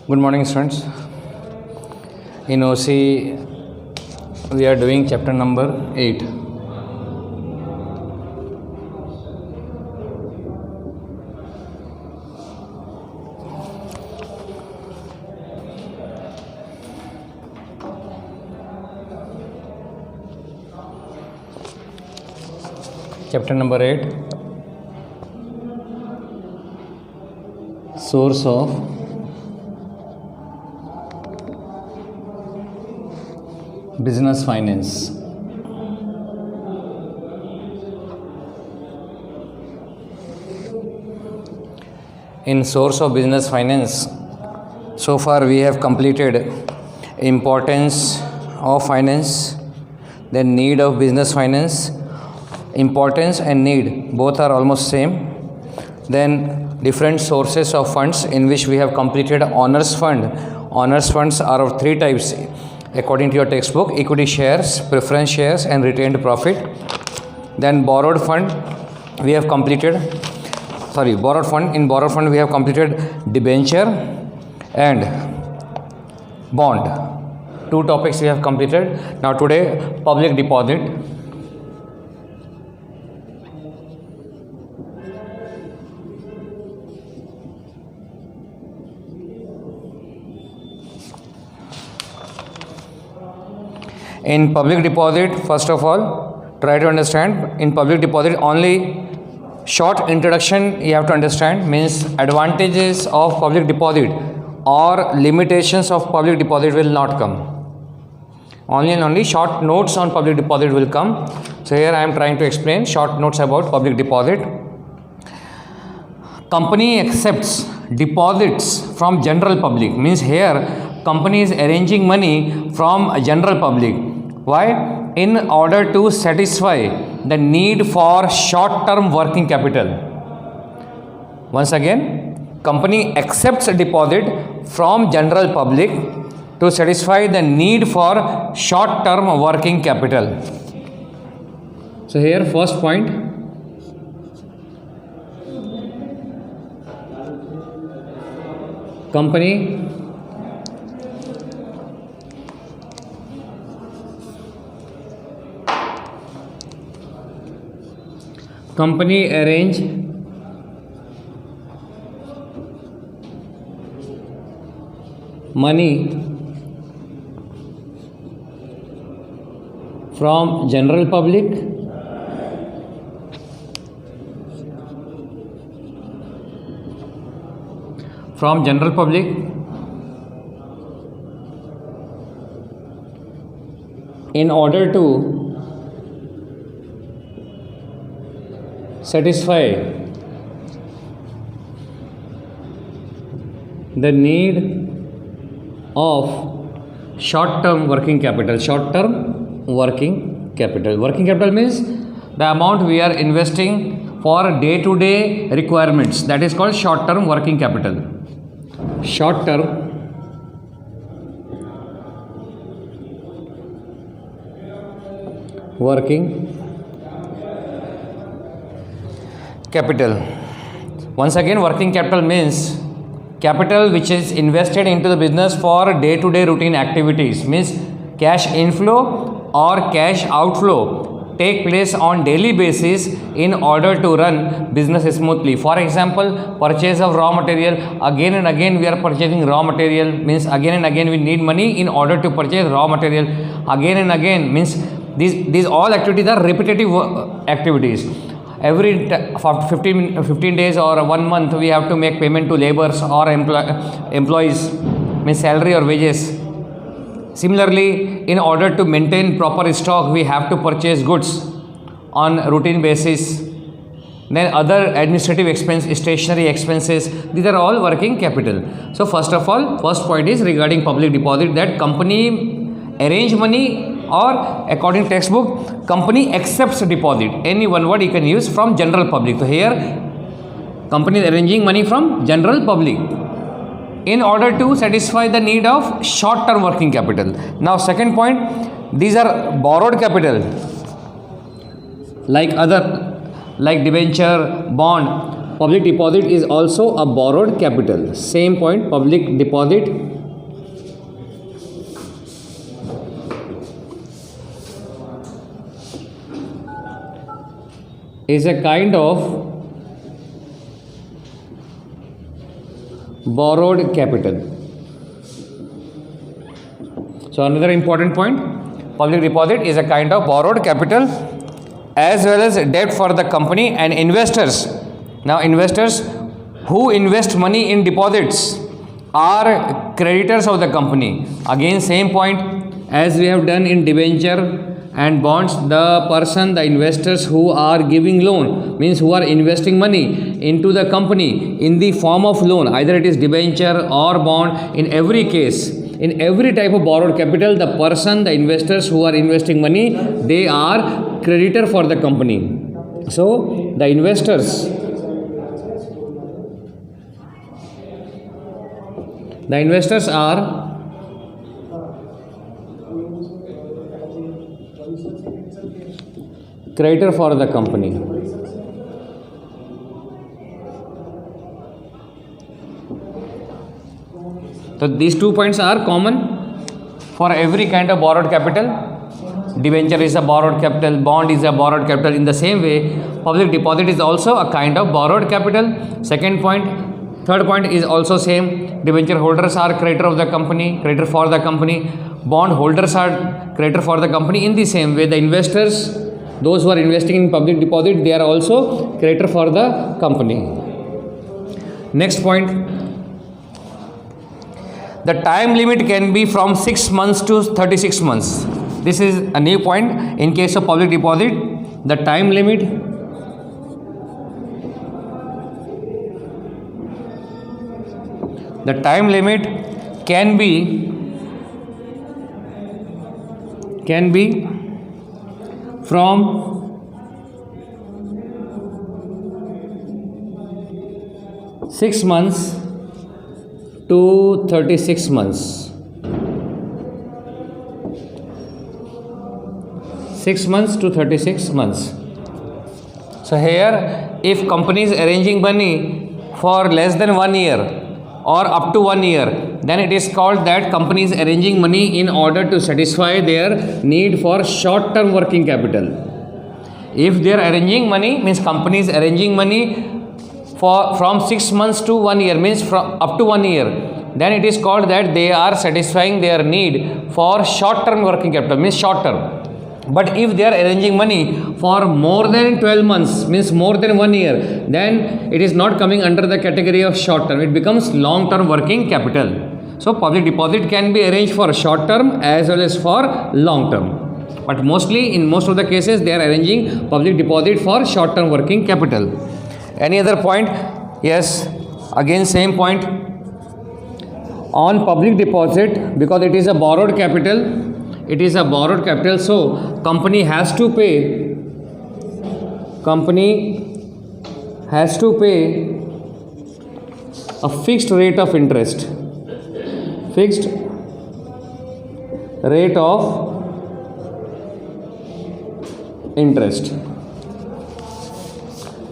Good morning, students. In OC, we are doing chapter number 8. Chapter number 8, source of business finance. In source of business finance, so far we have completed importance of finance, then need of business finance. Importance and need both are almost same. Then different sources of funds, in which we have completed honors fund. Honors funds are of three types according to your textbook: equity shares, preference shares, and retained profit. Then borrowed fund we have completed, borrowed fund. In borrowed fund we have completed debenture and bond. Two topics we have completed. Now today, public deposit. In public deposit, first of all, try to understand. In public deposit, only short introduction you have to understand, means advantages of public deposit or limitations of public deposit will not come. Only and only short notes on public deposit will come. So here I am trying to explain short notes about public deposit. Company accepts deposits from general public, means here company is arranging money from general public. Why? In order to satisfy the need for short-term working capital. Once again, company accepts a deposit from general public to satisfy the need for short-term working capital. So here first point, company arrange money from general public in order to satisfy the need of short-term working capital. Short-term working capital. Working capital means the amount we are investing for day-to-day requirements. That is called short-term working capital. Short-term working capital. Once again, working capital means capital which is invested into the business for day-to-day routine activities, means cash inflow or cash outflow take place on daily basis in order to run business smoothly. For example, purchase of raw material. Again and again we are purchasing raw material, means again and again we need money in order to purchase raw material. Again and again means these all activities are repetitive activities. Every for 15 days or 1 month we have to make payment to laborers or employees, means salary or wages. Similarly, in order to maintain proper stock, we have to purchase goods on routine basis. Then other administrative expense, stationery expenses, these are all working capital. So first of all, first point is regarding public deposit, that company arrange money, or according to textbook, company accepts deposit. Any one word you can use from general public. So here company is arranging money from general public in order to satisfy the need of short-term working capital. Now second point, these are borrowed capital like debenture, bond. public deposit is also a borrowed capital. Same point, public deposit is a kind of borrowed capital. So another important point, public deposit is a kind of borrowed capital as well as debt for the company and investors. Now investors who invest money in deposits are creditors of the company. Again same point as we have done in debenture and bonds, the investors who are giving loan means who are investing money into the company in the form of loan, either it is debenture or bond. In every case, in every type of borrowed capital, the investors who are investing money, they are creditor for the company. So the investors are creditor for the company. So these 2 points are common for every kind of borrowed capital. Debenture is a borrowed capital, bond is a borrowed capital. In the same way, public deposit is also a kind of borrowed capital. Second point, third point is also same. Debenture holders are creditor of the company, creditor for the company. Bond holders are creditor for the company. In the same way, the investors, those who are investing in public deposit, they are also creditor for the company. Next point, the time limit can be from 6 months to 36 months. This is a new point. In case of public deposit, the time limit can be from 6 months to 36 months. 6 months to 36 months. So here, if company is arranging money for less than 1 year or up to 1 year, then it is called that company is arranging money in order to satisfy their need for short-term working capital. If they are arranging money, means company is arranging money from 6 months to 1 year, means from up to 1 year, then it is called that they are satisfying their need for short-term working capital, means short-term. But if they are arranging money for more than 12 months, means more than 1 year, then it is not coming under the category of short-term. It becomes long-term working capital. So public deposit can be arranged for short-term as well as for long-term. But mostly, in most of the cases, they are arranging public deposit for short-term working capital. Any other point? Yes, again same point. On public deposit, because it is a borrowed capital, so company has to pay a fixed rate of interest.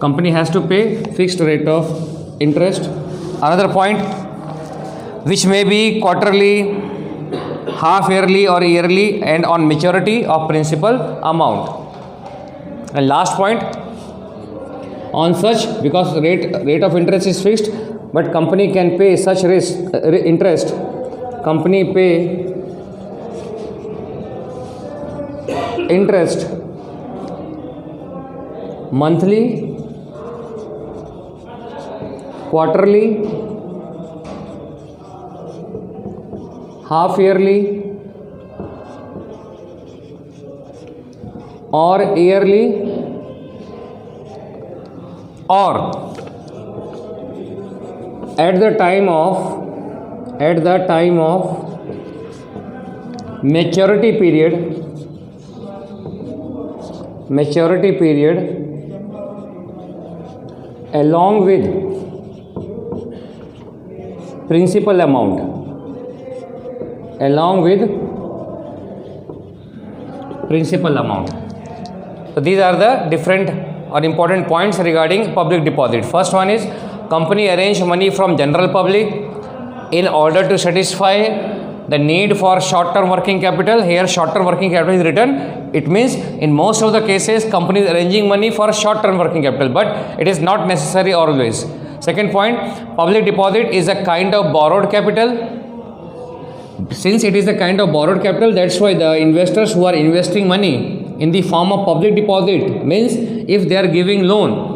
Company has to pay fixed rate of interest. Another point, which may be quarterly, half yearly or yearly, and on maturity of principal amount. And last point, on such, because rate of interest is fixed, but company can pay such interest. Company pay interest monthly, quarterly, half yearly or yearly, or at the time of maturity period along with principal amount. So these are the different or important points regarding public deposit. First one is company arrange money from general public in order to satisfy the need for short-term working capital. Here short-term working capital is written. It means in most of the cases company is arranging money for short-term working capital, but it is not necessary always. Second point, public deposit is a kind of borrowed capital. Since it is a kind of borrowed capital, that's why the investors who are investing money in the form of public deposit, means if they are giving loan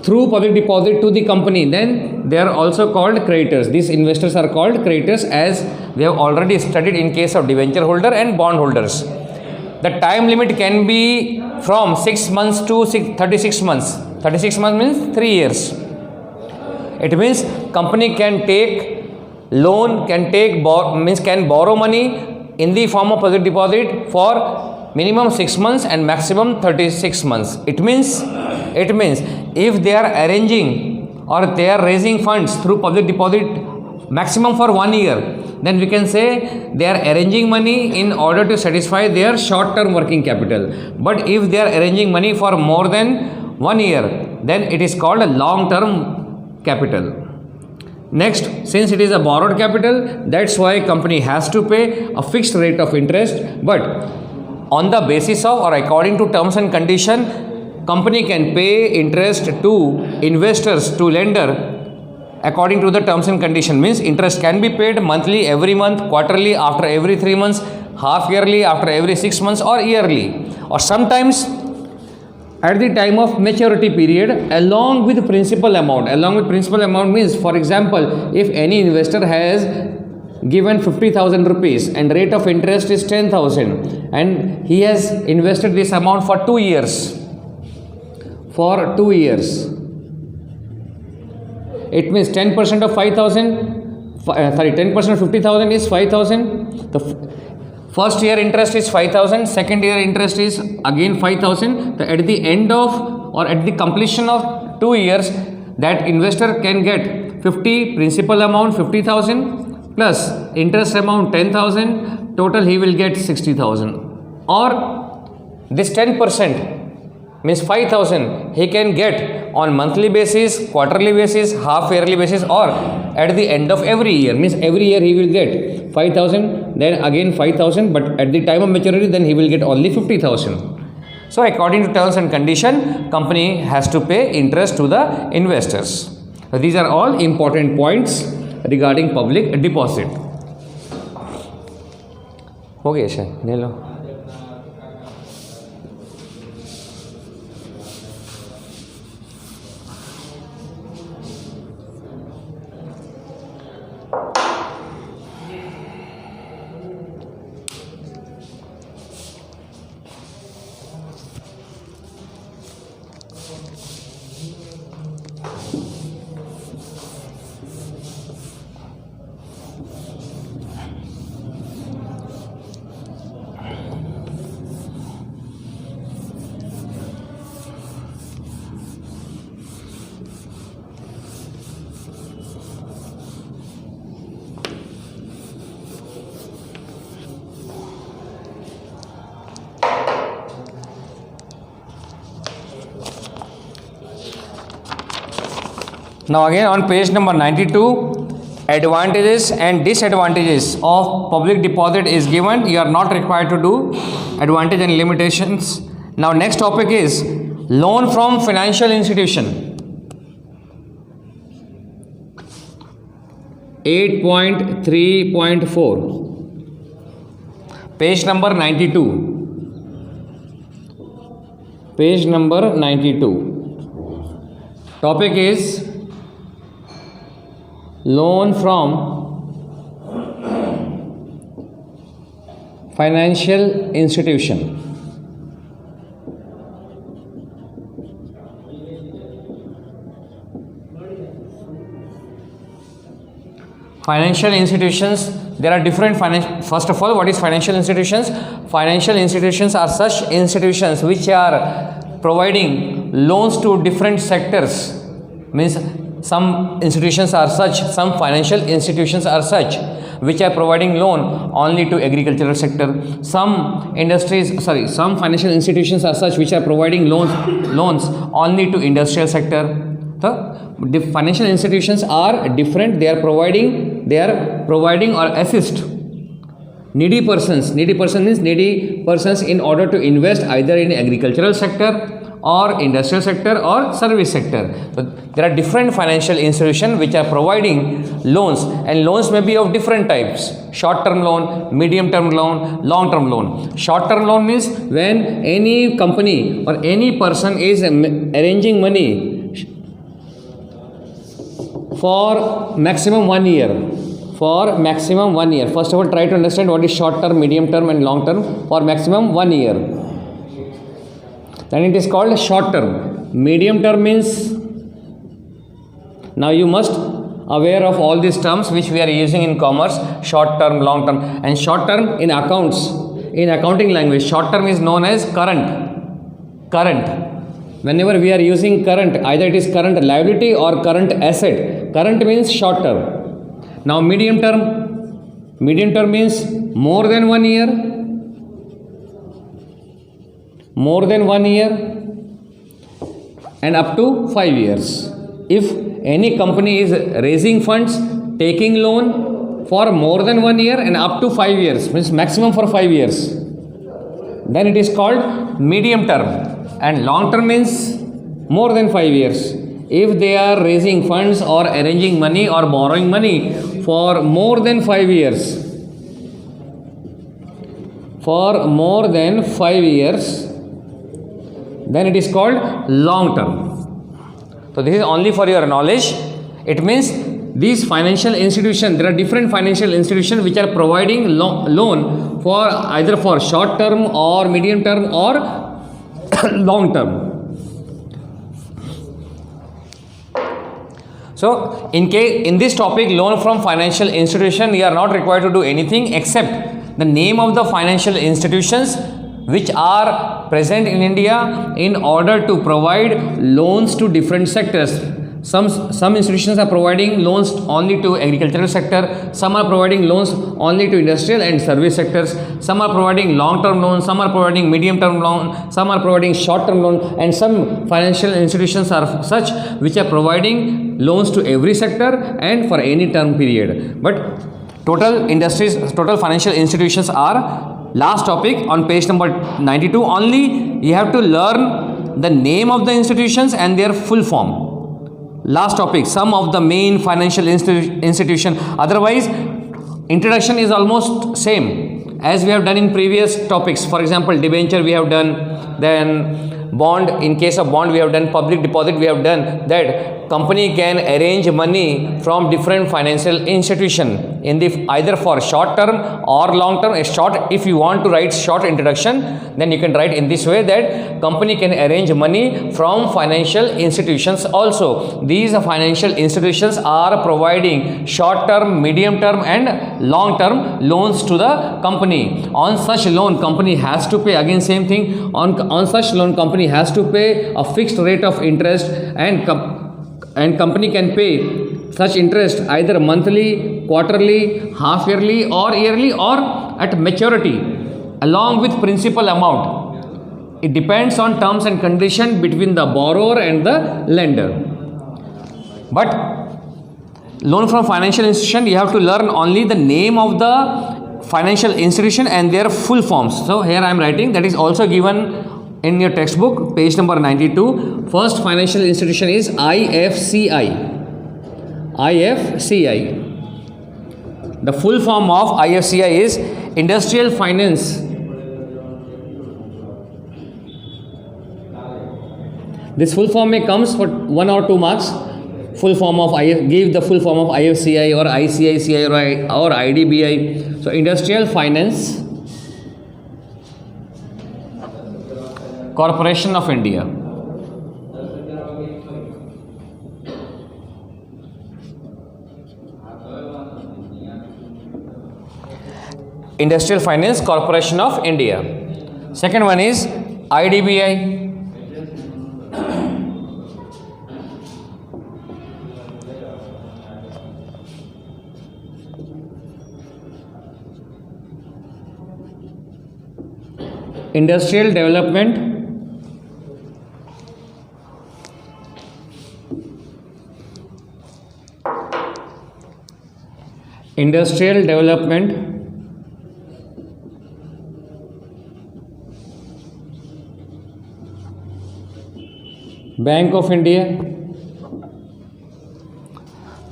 through public deposit to the company, then they are also called creditors. These investors are called creditors, as we have already studied in case of debenture holder and bond holders. The time limit can be from 6 months to 36 months. 36 months means 3 years. It means company can take loan, can borrow money in the form of public deposit for minimum 6 months and maximum 36 months. It means if they are arranging or they are raising funds through public deposit maximum for 1 year, then we can say they are arranging money in order to satisfy their short-term working capital. But if they are arranging money for more than 1 year, then it is called a long-term capital. Next, since it is a borrowed capital, that's why company has to pay a fixed rate of interest, but on the basis of or according to terms and condition, company can pay interest to investors, to lender, according to the terms and condition. Means interest can be paid monthly, every month, quarterly, after every 3 months, half yearly, after every 6 months, or yearly, or sometimes at the time of maturity period along with principal amount. Along with principal amount means, for example, if any investor has given 50,000 rupees and rate of interest is 10,000 and he has invested this amount for 2 years. For 2 years. It means 10% of 5,000, 10% of 50,000 is 5,000. The first year interest is 5,000, second year interest is again 5,000. At the end of or at the completion of 2 years, that investor can get 50 principal amount 50,000 plus interest amount 10,000. Total he will get 60,000. Or this 10% means 5,000 he can get on monthly basis, quarterly basis, half yearly basis, or at the end of every year. Means every year he will get 5,000, then again 5,000, but at the time of maturity then he will get only 50,000. So according to terms and condition, company has to pay interest to the investors. So these are all important points regarding public deposit. हो गया शायद, ले लो. Now again on page number 92, advantages and disadvantages of public deposit is given. You are not required to do advantage and limitations. Now next topic is loan from financial institution. 8.3.4, page number 92. Page number 92. Topic is loan from financial institution. Financial institutions, there are different first of all, what is financial institutions? Financial institutions are such institutions which are providing loans to different sectors. Means some institutions are such, some financial institutions are such. which are providing loan only to agricultural sector. Some financial institutions are such which are providing loans only to industrial sector. The financial institutions are different. They are providing or assist needy persons in order to invest either in agricultural sector or industrial sector or service sector. So there are different financial institutions which are providing loans, and loans may be of different types: short term loan, medium term loan, long term loan. Short term loan means when any company or any person is arranging money for maximum 1 year. First of all, try to understand what is short term, medium term and long term. For maximum 1 year, then it is called short term. Medium term means, now you must aware of all these terms which we are using in commerce: short term, long term. And short term in accounting language, short term is known as current. Whenever we are using current, either it is current liability or current asset. Current means short term. Now medium term means more than 1 year, and up to 5 years. If any company is raising funds, taking loan for more than 1 year and up to 5 years, means maximum for 5 years, then it is called medium term. And long term means more than 5 years. If they are raising funds or arranging money or borrowing money for more than 5 years, then it is called long term. So this is only for your knowledge. It means these financial institutions, there are different financial institutions which are providing loan for either for short term or medium term or long term. So in this topic, loan from financial institution, you are not required to do anything except the name of the financial institutions which are present in India in order to provide loans to different sectors. Some institutions are providing loans only to agricultural sector, some are providing loans only to industrial and service sectors, some are providing long term loans, some are providing medium term loan, some are providing short term loan, and some financial institutions are such which are providing loans to every sector and for any term period. But total financial institutions are, last topic on page number 92, only you have to learn the name of the institutions and their full form. Last topic, some of the main financial institution. Otherwise, introduction is almost same as we have done in previous topics. For example, debenture we have done, then bond. In case of bond, we have done public deposit. We have done that company can arrange money from different financial institution in the either for short term or long term. If you want to write short introduction, then you can write in this way that company can arrange money from financial institutions also. These financial institutions are providing short term, medium term and long term loans to the company. On such loan, company has to pay, again same thing, on such loan company has to pay a fixed rate of interest, and company can pay such interest either monthly, quarterly, half yearly or yearly or at maturity along with principal amount. It depends on terms and condition between the borrower and the lender. But loan from financial institution, you have to learn only the name of the financial institution and their full forms. So here I am writing, that is also given in your textbook, page number 92. First financial institution is IFCI. The full form of IFCI is Industrial Finance. This full form may comes for 1 or 2 marks. Full form of give the full form of IFCI or ICICI or IDBI. So Industrial Finance Corporation of India. Industrial Finance Corporation of India. Second one is IDBI. Industrial development, industrial development, Bank of India.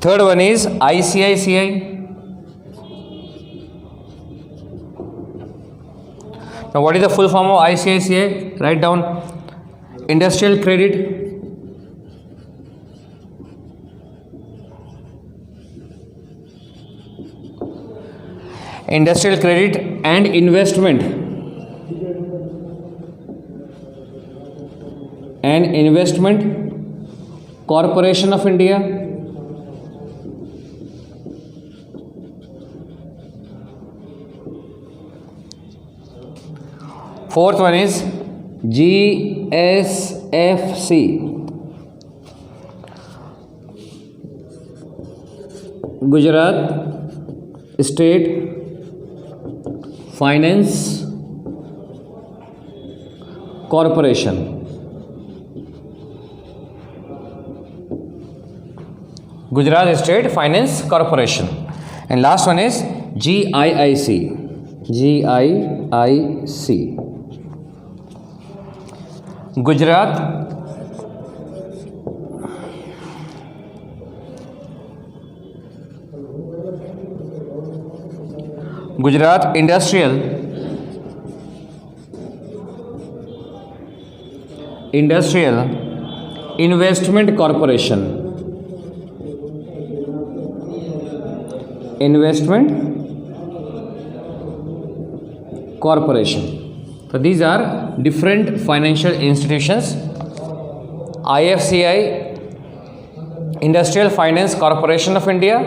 Third one is ICICI. Now what is the full form of ICICI? Write down. Industrial credit, industrial credit and investment, and investment Corporation of India. Fourth one is GSFC, Gujarat State Finance Corporation. Gujarat State Finance Corporation. And last one is GIIC. GIIC, Gujarat Industrial Investment Corporation. Investment Corporation. So these are different financial institutions. IFCI, Industrial Finance Corporation of India,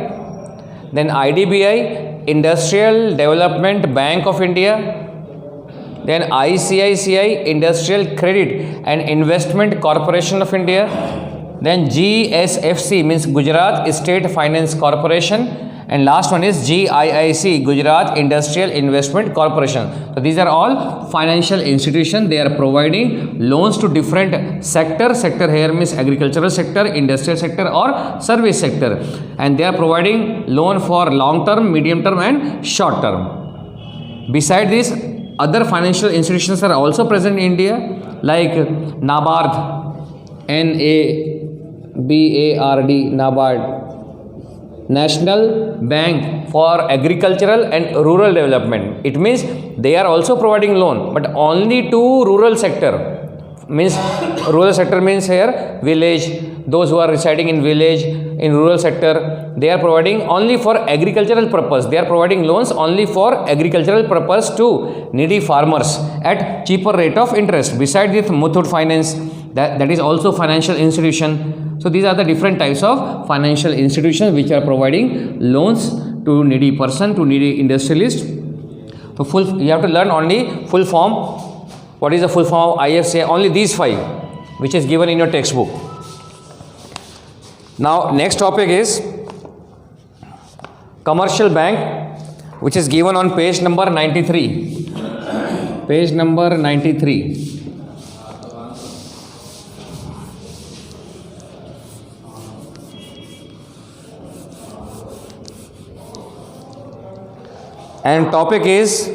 then IDBI, Industrial Development Bank of India, then ICICI, Industrial Credit and Investment Corporation of India, then GSFC means Gujarat State Finance Corporation, and last one is GIIC, Gujarat Industrial Investment Corporation. So these are all financial institutions. They are providing loans to different sector. Sector here means agricultural sector, industrial sector or service sector, and they are providing loan for long term, medium term and short term. Beside this, other financial institutions are also present in India, like NABARD, NABARD, NABARD, National Bank for Agricultural and Rural Development. It means they are also providing loan, but only to rural sector. Means rural sector means here village, those who are residing in village, in rural sector, they are providing only for agricultural purpose. They are providing loans only for agricultural purpose to needy farmers at cheaper rate of interest. Beside this, Muthoot Finance, that is also financial institution. So these are the different types of financial institutions which are providing loans to needy person, to needy industrialist. So you have to learn only full form. What is the full form of IFCI? Only these 5 which is given in your textbook. Now next topic is commercial bank, which is given on page number 93. Page number 93. And topic is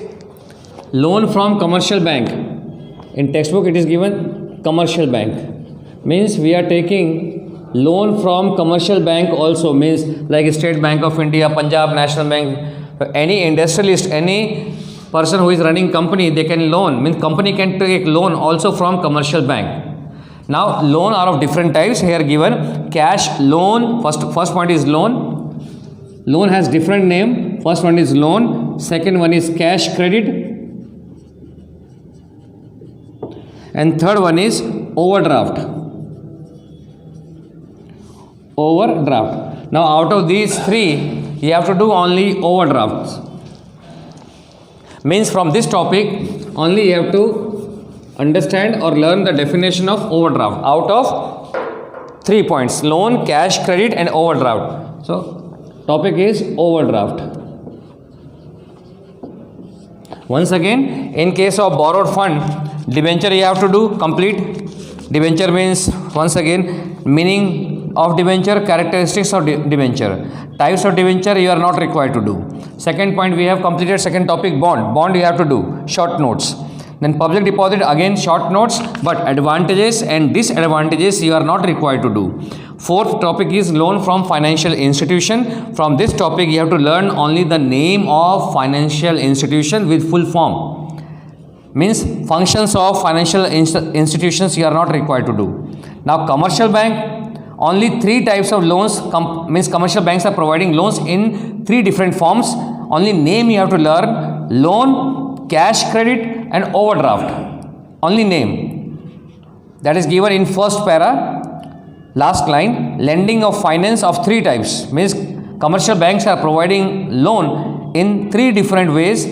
loan from commercial bank. In textbook it is given commercial bank. Means we are taking loan from commercial bank also, means like State Bank of India, Punjab National Bank. Any industrialist, any person who is running company, they can loan. Means company can take loan also from commercial bank. Now loan are of different types here given. Cash loan, first point is loan. Loan has different name. First one is loan, second one is cash credit, and third one is overdraft. Overdraft. Now out of these 3, you have to do only overdrafts. Means from this topic only you have to understand or learn the definition of overdraft out of 3 points: loan, cash credit and overdraft. So topic is overdraft. Once again, in case of borrowed fund, debenture you have to do complete. Debenture means, once again, meaning of debenture, characteristics of debenture, types of debenture you are not required to do. Second point, we have completed second topic, bond you have to do, short notes. Then public deposit, again short notes, but advantages and disadvantages you are not required to do. Fourth topic is loan from financial institution. From this topic you have to learn only the name of financial institution with full form. Means functions of financial institutions you are not required to do. Now commercial bank, only three types of loans, means commercial banks are providing loans in three different forms. Only name you have to learn, loan, cash credit and overdraft. Only name. That is given in first para, last line. Lending of finance of three types, means commercial banks are providing loan in three different ways.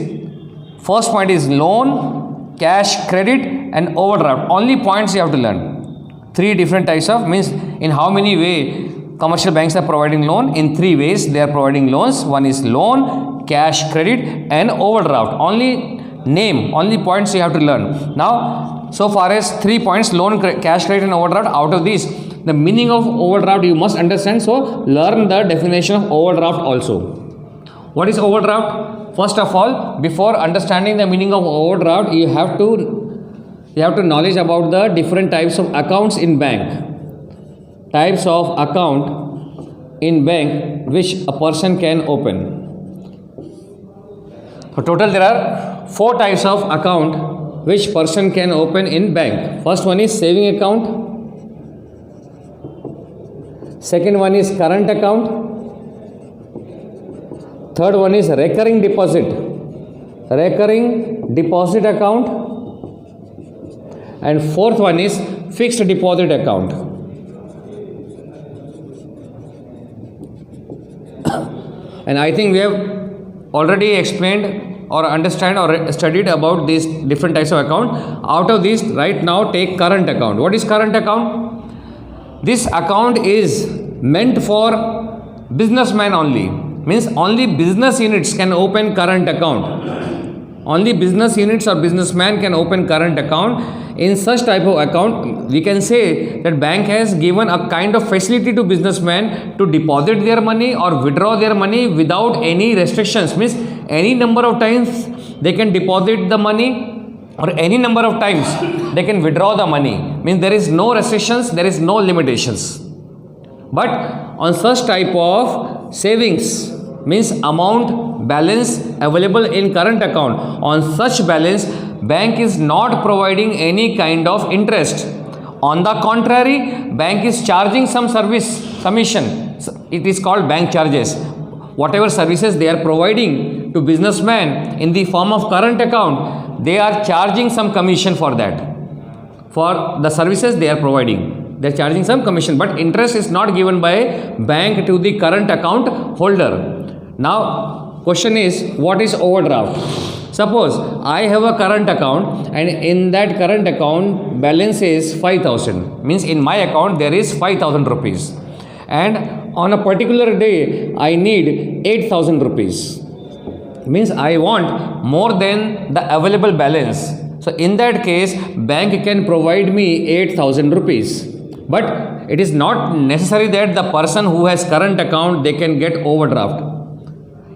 First point is loan, cash credit and overdraft. Only points you have to learn. Three different types of, means in how many way commercial banks are providing loan. In three ways they are providing loans. One is loan, cash credit and overdraft. Only name, only points you have to learn. Now so far as 3 points, loan, cash credit and overdraft, out of these the meaning of overdraft you must understand, so learn the definition of overdraft also. What is overdraft? First of all, before understanding the meaning of overdraft, you have to knowledge about the different types of accounts in bank. Types of account in bank which a person can open. So total there are 4 types of account which person can open in bank. First one is saving account. Second one is current account. Third one is recurring deposit. Recurring deposit account. And fourth one is fixed deposit account. And I think we have already explained or understand or studied about these different types of account. Out of these, right now take current account. What is current account? This account is meant for businessmen only. Means only business units can open current account. Only business units or businessmen can open current account. In such type of account, we can say that bank has given a kind of facility to businessmen to deposit their money or withdraw their money without any restrictions. Means any number of times they can deposit the money or any number of times they can withdraw the money. Means there is no restrictions, there is no limitations. But on such type of savings, means amount balance available in current account, on such balance bank is not providing any kind of interest. On the contrary, bank is charging some service commission. It is called bank charges. Whatever services they are providing to businessmen in the form of current account, they are charging some commission for that. For the services they are providing, they are charging some commission, but interest is not given by bank to the current account holder. Now question is, what is overdraft? Suppose I have a current account and in that current account balance is 5,000. Means in my account there is 5,000 rupees. And on a particular day I need 8,000 rupees. Means I want more than the available balance. So in that case bank can provide me 8,000 rupees. But it is not necessary that the person who has current account they can get overdraft.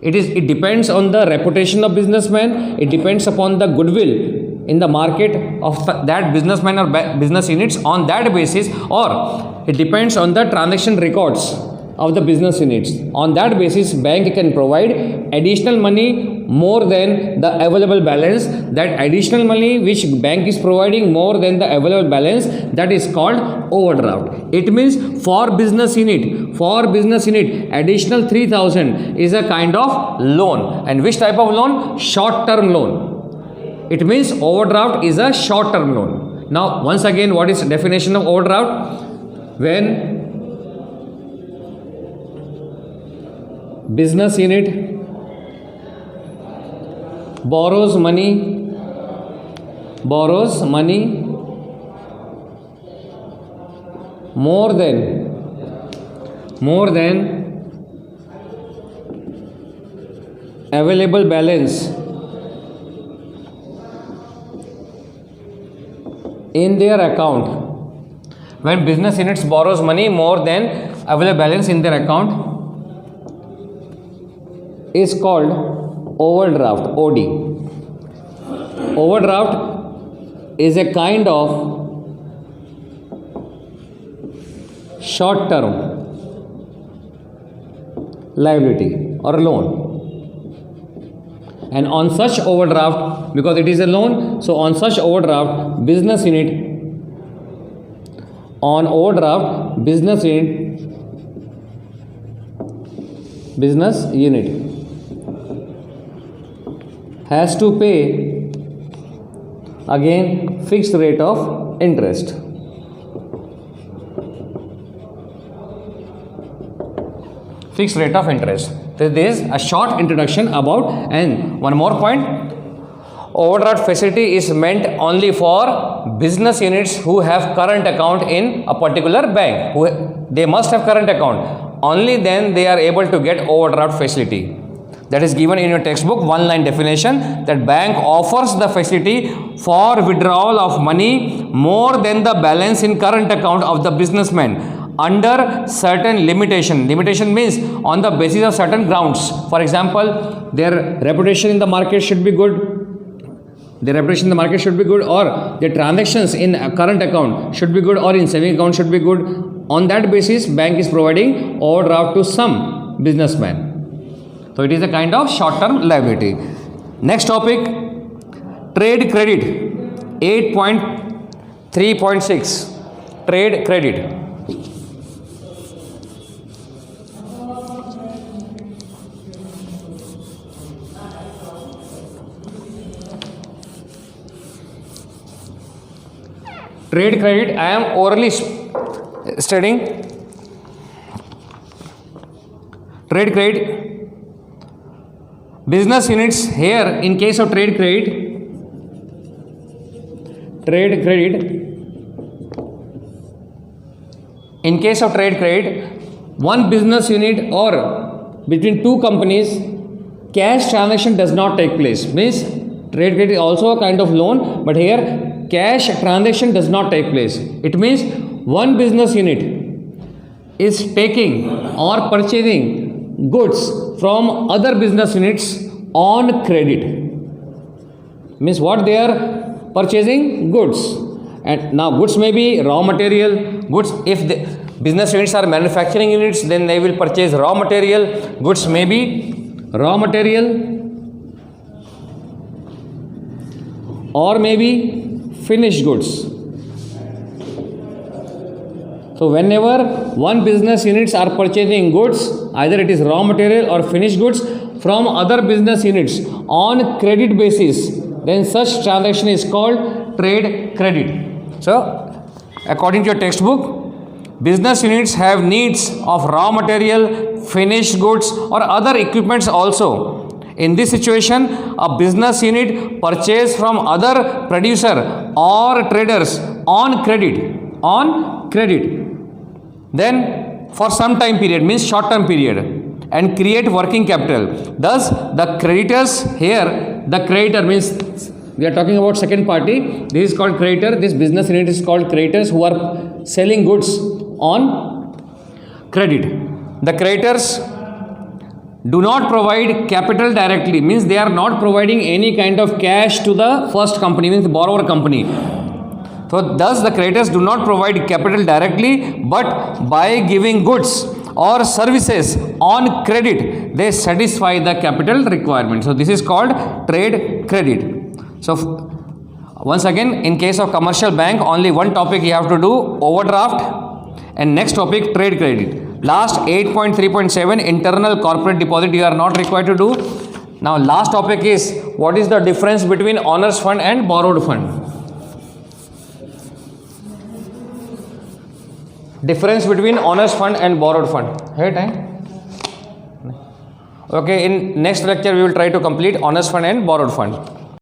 It depends on the reputation of businessman. It depends upon the goodwill in the market of that businessman or business units on that basis, or it depends on the transaction records of the business units. On that basis bank can provide additional money more than the available balance. That additional money which bank is providing more than the available balance, that is called overdraft. It means for business unit additional 3,000 is a kind of loan. And which type of loan? Short term loan. It means overdraft is a short term loan. Now once again, what is definition of overdraft? When business unit borrows money more than available balance in their account. When business units borrows money more than available balance in their account is called overdraft, OD. Overdraft is a kind of short term liability or loan, and on such overdraft, because it is a loan, so on such overdraft business unit has to pay again fixed rate of interest. Fixed rate of interest. This is a short introduction about, and one more point, overdraft facility is meant only for business units who have current account in a particular bank. They must have current account. Only then they are able to get overdraft facility. That is given in your textbook, one-line definition, that bank offers the facility for withdrawal of money more than the balance in current account of the businessman under certain limitation. Limitation means on the basis of certain grounds. For example, their reputation in the market should be good. Their reputation in the market should be good, or their transactions in a current account should be good, or in saving account should be good. On that basis, bank is providing overdraft to some businessman. So it is a kind of short-term liability. Next topic, trade credit, 8.3.6, trade credit. Trade credit, I am orally studying. Trade credit. Business units here, in case of trade credit, in case of trade credit, one business unit or between two companies, cash transaction does not take place. Means trade credit is also a kind of loan, but here cash transaction does not take place. It means one business unit is taking or purchasing goods from other business units on credit. Means what they are purchasing? Goods. And now goods may be raw material. Goods, if the business units are manufacturing units, then they will purchase raw material. Goods may be raw material or maybe finished goods. So whenever one business units are purchasing goods, either it is raw material or finished goods from other business units on credit basis, then such transaction is called trade credit. So according to your textbook, business units have needs of raw material, finished goods or other equipments also. In this situation, a business unit purchase from other producer or traders on credit, then for some time period, means short term period, and create working capital. Thus the creditors here, the creditor means we are talking about second party. This is called creditor. This business unit is called creditors who are selling goods on credit. The creditors do not provide capital directly, means they are not providing any kind of cash to the first company, means the borrower company. So thus the creditors do not provide capital directly, but by giving goods or services on credit, they satisfy the capital requirement. So this is called trade credit. So once again, in case of commercial bank, only one topic you have to do, overdraft, and next topic, trade credit. Last 8.3.7, internal corporate deposit, you are not required to do. Now last topic is, what is the difference between owners fund and borrowed fund? Difference between owners fund and borrowed fund. Hey, time? Okay, in next lecture we will try to complete owners fund and borrowed fund.